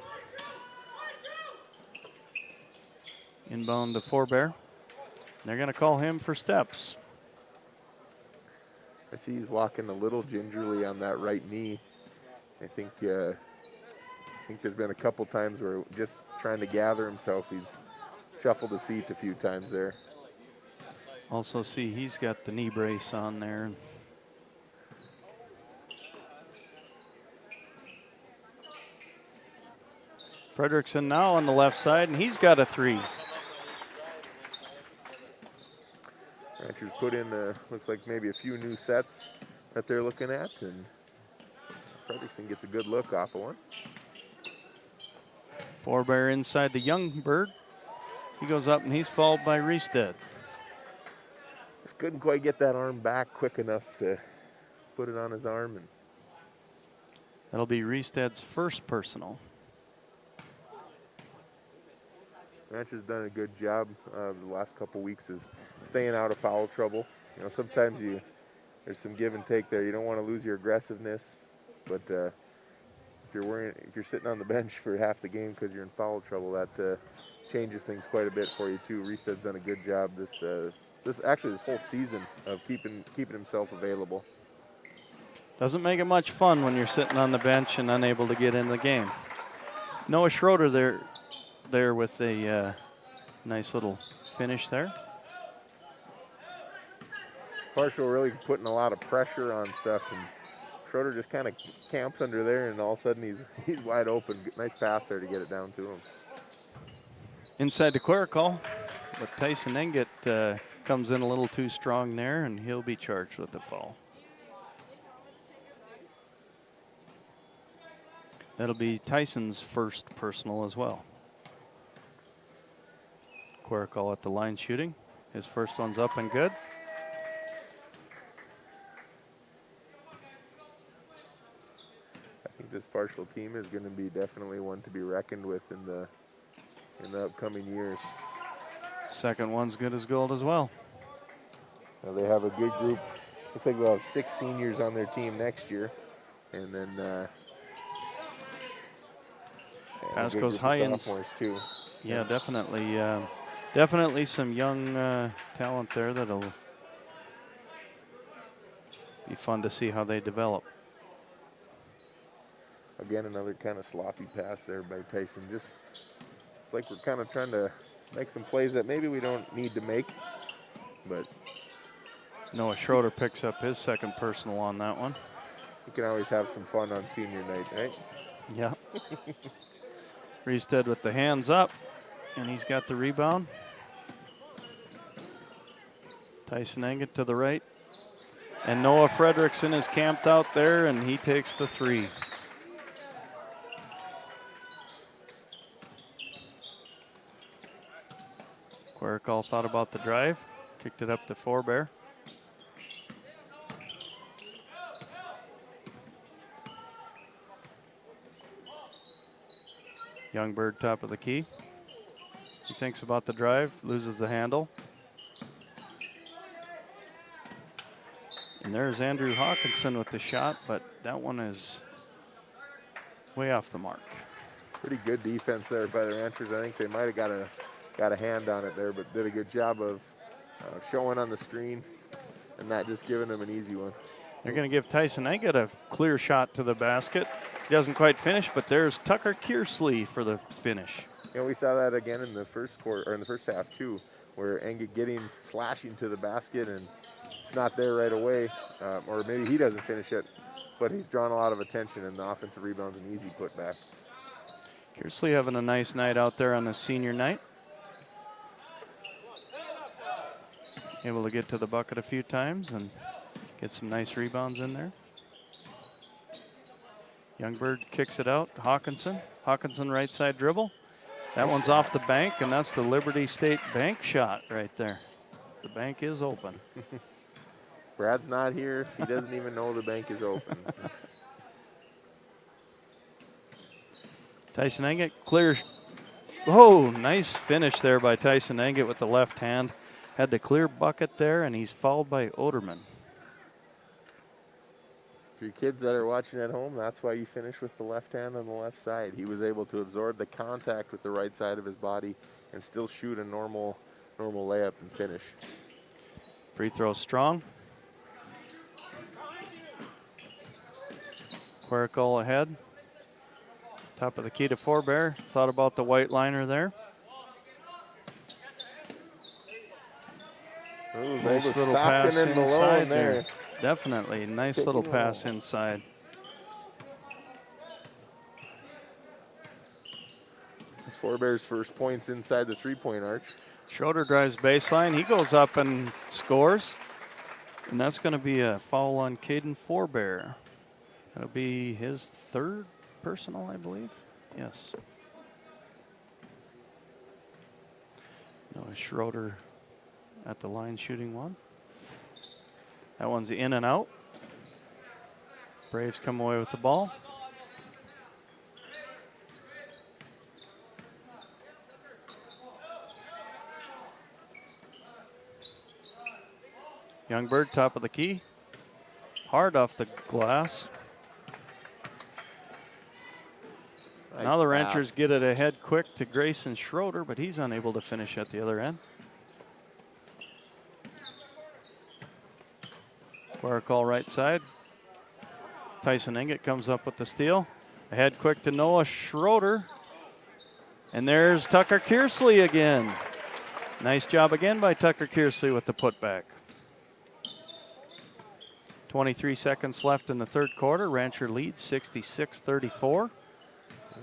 Inbound to Forbear. They're going to call him for steps. I see he's walking a little gingerly on that right knee. I think there's been a couple times where just trying to gather himself, he's shuffled his feet a few times there. Also see he's got the knee brace on there. Fredrickson now on the left side, and he's got a 3. Ranchers put in, looks like maybe a few new sets that they're looking at, and Fredrickson gets a good look off of one. Forbear inside to Youngberg. He goes up and he's fouled by Reestead. Just couldn't quite get that arm back quick enough to put it on his arm. And that'll be Reestead's first personal. Rancher's done a good job the last couple weeks of staying out of foul trouble. You know, sometimes there's some give and take there. You don't want to lose your aggressiveness, but if you're sitting on the bench for half the game because you're in foul trouble, that changes things quite a bit for you too. Reestead's done a good job this whole season of keeping himself available. Doesn't make it much fun when you're sitting on the bench and unable to get in the game. Noah Schroeder there with a nice little finish there. Parshall really putting a lot of pressure on stuff, and Schroeder just kind of camps under there, and all of a sudden he's wide open. Nice pass there to get it down to him. Inside to Quericall, but Tyson Engett comes in a little too strong there, and he'll be charged with the foul. That'll be Tyson's first personal as well. Quericall at the line shooting. His first one's up and good. I think this Parshall team is going to be definitely one to be reckoned with in the upcoming years. Second one's good as gold as well. Now they have a good group. Looks like they'll have 6 seniors on their team next year, and then Pasco's Hyens sophomores too. Yeah, definitely. Definitely some young talent there that'll be fun to see how they develop. Again, another kind of sloppy pass there by Tyson. Just it's like we're kind of trying to make some plays that maybe we don't need to make, but Noah Schroeder picks up his second personal on that one. you can always have some fun on senior night, right? Yeah. Reestead with the hands up, and he's got the rebound. Tyson Engett to the right. And Noah Fredrickson is camped out there, and he takes the 3. Quericall thought about the drive, kicked it up to Forbear. Youngberg top of the key. He thinks about the drive, loses the handle. And there's Andrew Hawkinson with the shot, but that one is way off the mark. Pretty good defense there by the Ranchers. I think they might have got a hand on it there, but did a good job of showing on the screen and not just giving them an easy one. They're going to give Tyson Engett a clear shot to the basket. He doesn't quite finish, but there's Tucker Kearsley for the finish. You know, we saw that again in the first quarter, or in the first half too, where Engett slashing to the basket, and it's not there right away, or maybe he doesn't finish it, but he's drawn a lot of attention, and the offensive rebound's an easy putback. Kearsley having a nice night out there on the senior night. Able to get to the bucket a few times and get some nice rebounds in there. Youngberg kicks it out. Hawkinson right side dribble. That one's off the bank, and that's the Liberty State bank shot right there. The bank is open. Brad's not here. He doesn't even know the bank is open. Tyson Engett clears. Oh, nice finish there by Tyson Engett with the left hand. Had the clear bucket there, and he's fouled by Oderman. For you kids that are watching at home, that's why you finish with the left hand on the left side. He was able to absorb the contact with the right side of his body and still shoot a normal layup and finish. Free throw strong. Quericol ahead. Top of the key to Forbear. Thought about the white liner there. Nice little pass inside there. Definitely. Nice little pass inside. It's Forbear's first points inside the three-point arch. Schroeder drives baseline. He goes up and scores. And that's going to be a foul on Caden Forbear. That'll be his third personal, I believe. Yes. Noah Schroeder at the line shooting one. That one's in and out. Braves come away with the ball. Youngberg, top of the key. Hard off the glass. Nice now the pass. Ranchers get it ahead quick to Grayson Schroeder, but he's unable to finish at the other end. Quericol right side. Tyson Engett comes up with the steal. Ahead quick to Noah Schroeder. And there's Tucker Kearsley again. Nice job again by Tucker Kearsley with the putback. 23 seconds left in the third quarter. Rancher leads 66-34.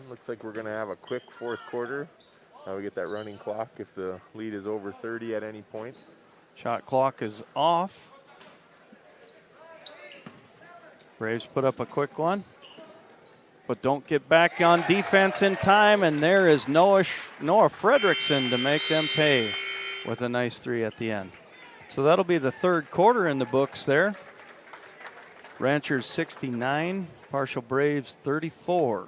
Looks like we're going to have a quick fourth quarter. We get that running clock if the lead is over 30 at any point. Shot clock is off. Braves put up a quick one, but don't get back on defense in time, and there is Noah Fredrickson to make them pay with a nice three at the end. So that'll be the third quarter in the books there. Ranchers 69, Parshall Braves 34.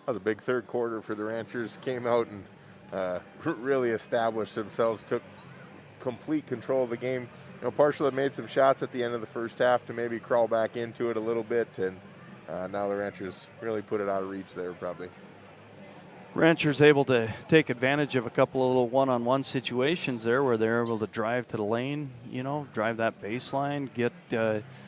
That was a big third quarter for the Ranchers. Came out and really established themselves, took complete control of the game. You know, Parshall had made some shots at the end of the first half to maybe crawl back into it a little bit, and now the Ranchers really put it out of reach there probably. Ranchers able to take advantage of a couple of little one-on-one situations there where they're able to drive to the lane, you know, drive that baseline, get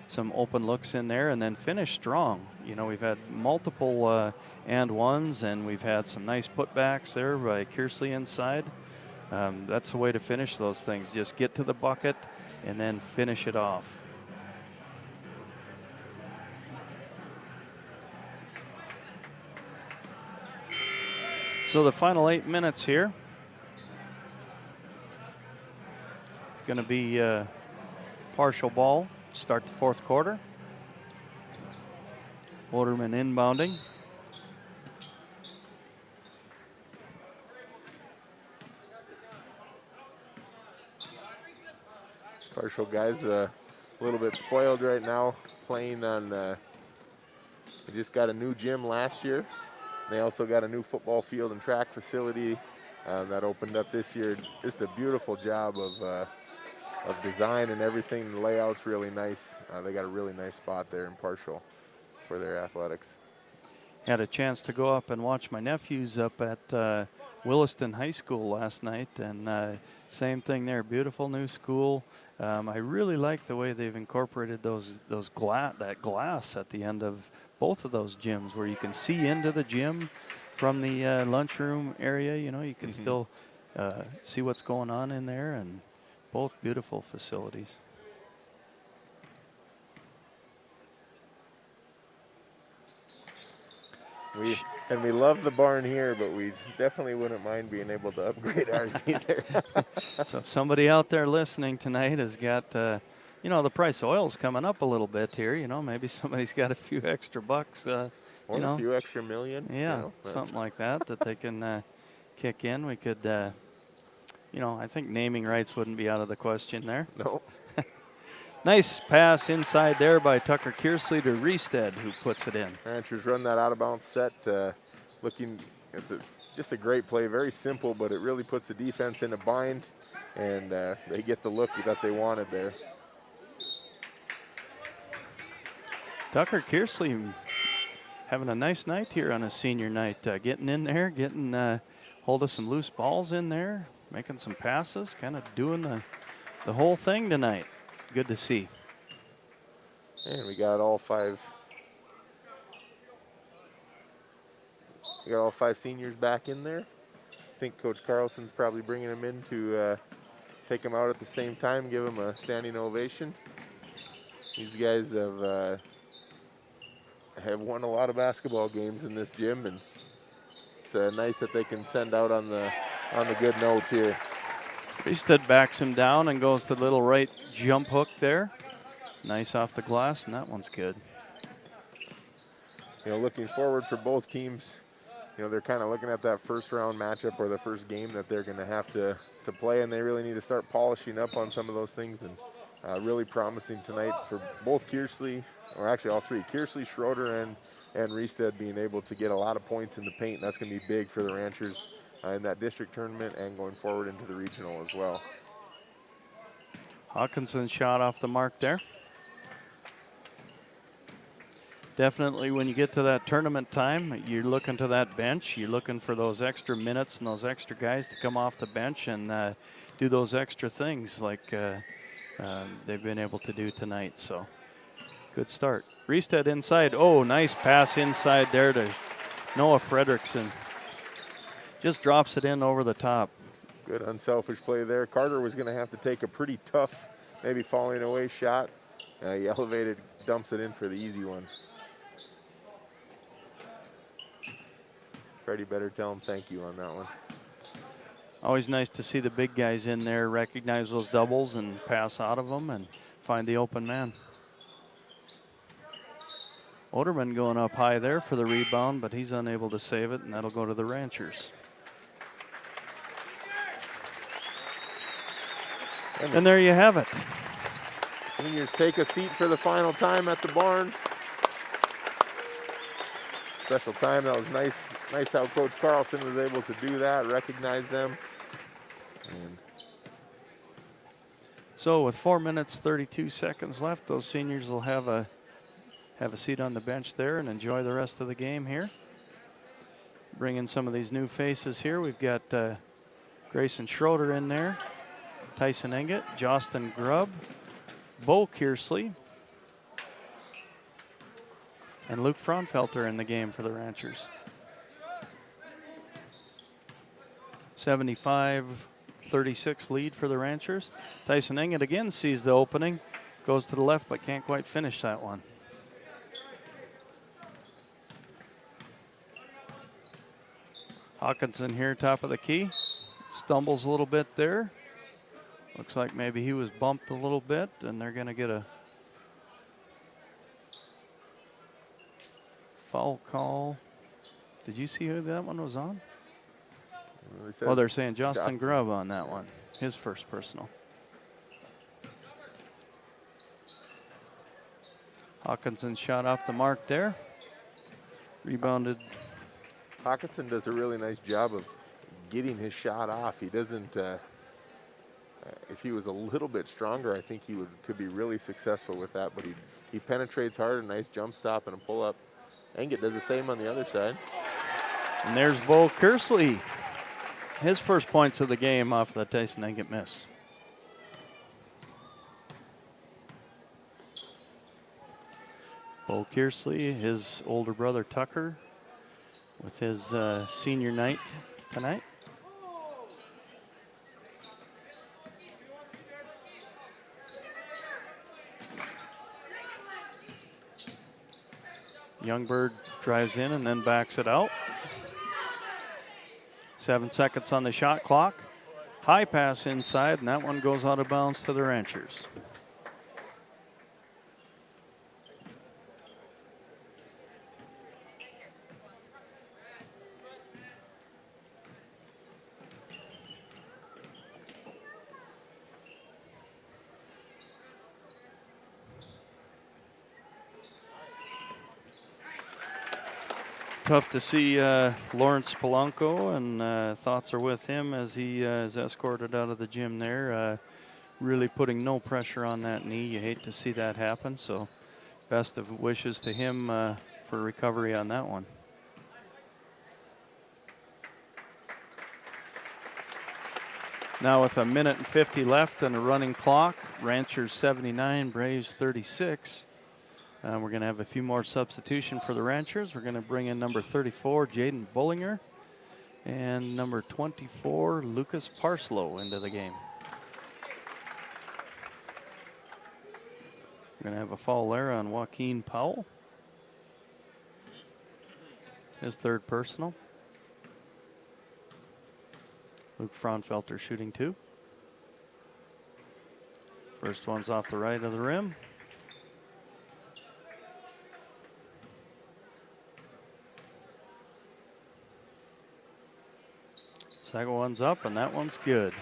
some open looks in there, and then finish strong. You know, we've had multiple and ones, and we've had some nice putbacks there by Kearsley inside. That's the way to finish those things. Just get to the bucket and then finish it off. So the final 8 minutes here. It's going to be partial ball. Start the fourth quarter. Oderman inbounding. Parshall guys a little bit spoiled right now, playing on, they just got a new gym last year. They also got a new football field and track facility that opened up this year. Just a beautiful job of design and everything. The layout's really nice. They got a really nice spot there in Parshall for their athletics. Had a chance to go up and watch my nephews up at Williston High School last night, and same thing there. Beautiful new school. I really like the way they've incorporated that glass at the end of both of those gyms, where you can see into the gym from the lunchroom area. You know, you can still see what's going on in there, and both beautiful facilities. We love the barn here, but we definitely wouldn't mind being able to upgrade ours either. So if somebody out there listening tonight has got, you know, the price of oil's coming up a little bit here. You know, maybe somebody's got a few extra bucks. Or you know, a few extra million. Yeah, you know, something like that they can kick in. We could, you know, I think naming rights wouldn't be out of the question there. No. Nice pass inside there by Tucker Kearsley to Reestead, who puts it in. Ranchers run that out of bounds set. It's just a great play. Very simple, but it really puts the defense in a bind, and they get the look that they wanted there. Tucker Kearsley having a nice night here on his senior night. Getting in there, getting hold of some loose balls in there, making some passes, kind of doing the whole thing tonight. Good to see. And we got all five. We got all 5 seniors back in there. I think Coach Carlson's probably bringing them in to take them out at the same time, give them a standing ovation. These guys have won a lot of basketball games in this gym, and it's nice that they can send out on the good notes here. Reestead backs him down and goes to the little right jump hook there. Nice off the glass, and that one's good. You know, looking forward for both teams, you know, they're kind of looking at that first round matchup or the first game that they're going to have to play, and they really need to start polishing up on some of those things. And really promising tonight for both Kearsley, or actually all 3, Kearsley, Schroeder, and Reestead being able to get a lot of points in the paint. That's going to be big for the Ranchers in that district tournament and going forward into the regional as well. Hawkinson shot off the mark there. Definitely when you get to that tournament time, you're looking to that bench. You're looking for those extra minutes and those extra guys to come off the bench and do those extra things like they've been able to do tonight. So good start. Reestead inside. Oh, nice pass inside there to Noah Fredrickson. Just drops it in over the top. Good unselfish play there. Carter was going to have to take a pretty tough, maybe falling away shot. He elevated, dumps it in for the easy one. Freddie better tell him thank you on that one. Always nice to see the big guys in there recognize those doubles and pass out of them and find the open man. Oderman going up high there for the rebound, but he's unable to save it, and that'll go to the Ranchers. And there you have it. Seniors take a seat for the final time at the barn. Special time. That was nice how Coach Carlson was able to do that, recognize them. And so with 4 minutes, 32 seconds left, those seniors will have a seat on the bench there and enjoy the rest of the game here. Bring in some of these new faces here. We've got Grayson Schroeder in there, Tyson Engett, Jostin Grubb, Bo Kearsley, and Luke Fraunfelter in the game for the Ranchers. 75-36 lead for the Ranchers. Tyson Engett again sees the opening, goes to the left but can't quite finish that one. Hawkinson here, top of the key. Stumbles a little bit there. Looks like maybe he was bumped a little bit, and they're going to get a foul call. Did you see who that one was on? Well, they're saying Justin Grubb on that one. His first personal. Hawkinson shot off the mark there. Rebounded. Hawkinson does a really nice job of getting his shot off. He doesn't, if he was a little bit stronger, I think he could be really successful with that, but he penetrates hard, a nice jump stop and a pull up. Engett does the same on the other side. And there's Bo Kearsley. His first points of the game off the Tyson Engett miss. Bo Kearsley, his older brother Tucker, with his senior night tonight. Youngberg drives in and then backs it out. 7 seconds on the shot clock. High pass inside, and that one goes out of bounds to the Ranchers. Tough to see Lawrence Polanco, and thoughts are with him as he is escorted out of the gym there. Really putting no pressure on that knee. You hate to see that happen, so best of wishes to him for recovery on that one. Now with 1:50 left and a running clock, Ranchers 79, Braves 36. We're going to have a few more substitution for the Ranchers. We're going to bring in number 34, Jaden Bullinger, and number 24, Lucas Parshall, into the game. We're going to have a foul there on Joaquin Powell. His third personal. Luke Fraunfelter shooting 2. First one's off the right of the rim. Second one's up, and that one's good.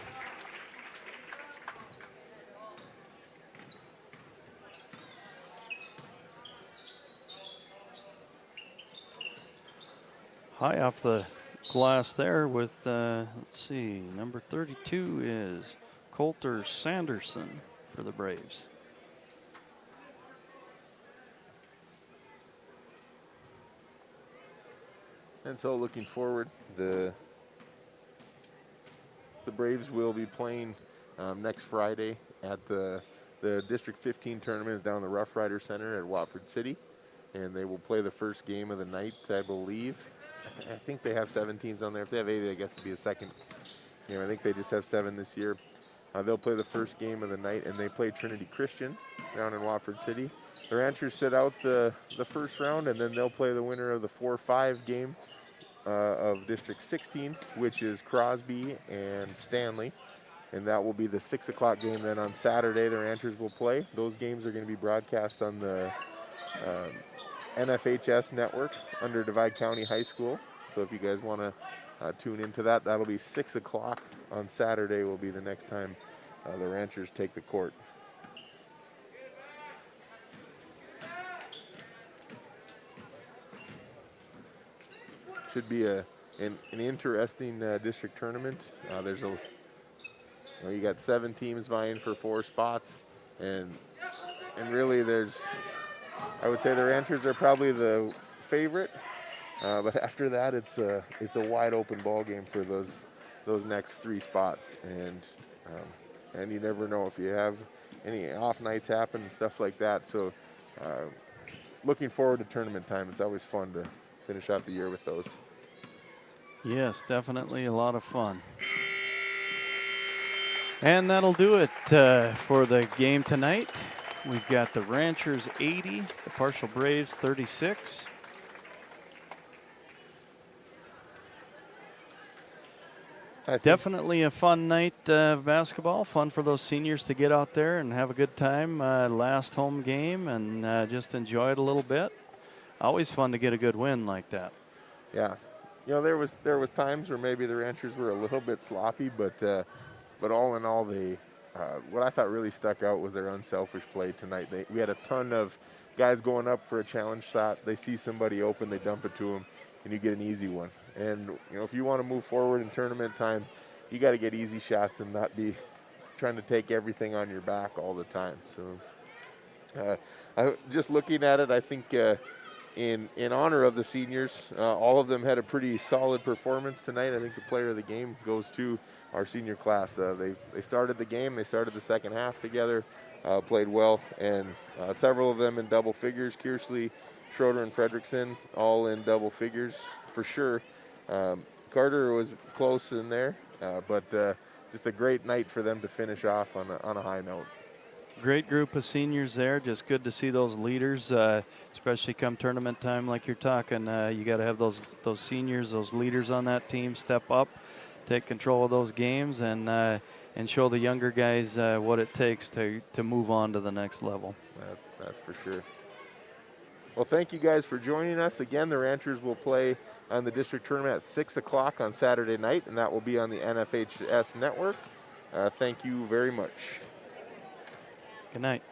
High off the glass there with, let's see, number 32 is Coulter Sanderson for the Braves. And so looking forward, the Braves will be playing next Friday at the District 15 tournament is down the Rough Rider Center at Watford City. And they will play the first game of the night, I believe. I think they have 7 teams on there. If they have 8, I guess it'd be a second game. I think they just have 7 this year. They'll play the first game of the night, and they play Trinity Christian down in Watford City. The Ranchers sit out the first round, and then they'll play the winner of the 4-5 game of District 16, which is Crosby and Stanley. And that will be the 6 o'clock game. Then on Saturday, the Ranchers will play. Those games are going to be broadcast on the NFHS network under Divide County High School. So if you guys want to tune into that, that'll be 6 o'clock on Saturday will be the next time the Ranchers take the court. Should be an interesting district tournament. There's you got 7 teams vying for 4 spots, and really I would say the Ranchers are probably the favorite, but after that it's a wide open ball game for those next 3 spots, and you never know if you have any off nights happen and stuff like that. So looking forward to tournament time. It's always fun to finish out the year with those. Yes, definitely a lot of fun. And that'll do it for the game tonight. We've got the Ranchers 80, the Parshall Braves 36. Definitely a fun night of basketball. Fun for those seniors to get out there and have a good time. Last home game, and just enjoy it a little bit. Always fun to get a good win like that. Yeah, there was times where maybe the Ranchers were a little bit sloppy, but all in all, what I thought really stuck out was their unselfish play tonight. We had a ton of guys going up for a challenge shot. They see somebody open, they dump it to them, and you get an easy one. And if you want to move forward in tournament time, you got to get easy shots and not be trying to take everything on your back all the time. So just looking at it, I think in honor of the seniors, all of them had a pretty solid performance tonight. I think the player of the game goes to our senior class. They started the game. They started the second half together, played well, and several of them in double figures. Kearsley, Schroeder, and Fredrickson all in double figures for sure. Carter was close in there, but just a great night for them to finish off on a high note. Great group of seniors there. Just good to see those leaders, especially come tournament time like you're talking. You got to have those seniors, those leaders on that team step up, take control of those games, and show the younger guys what it takes to move on to the next level. That's for sure. Well, thank you guys for joining us. Again, the Ranchers will play on the district tournament at 6 o'clock on Saturday night, and that will be on the NFHS network. Thank you very much. Good night.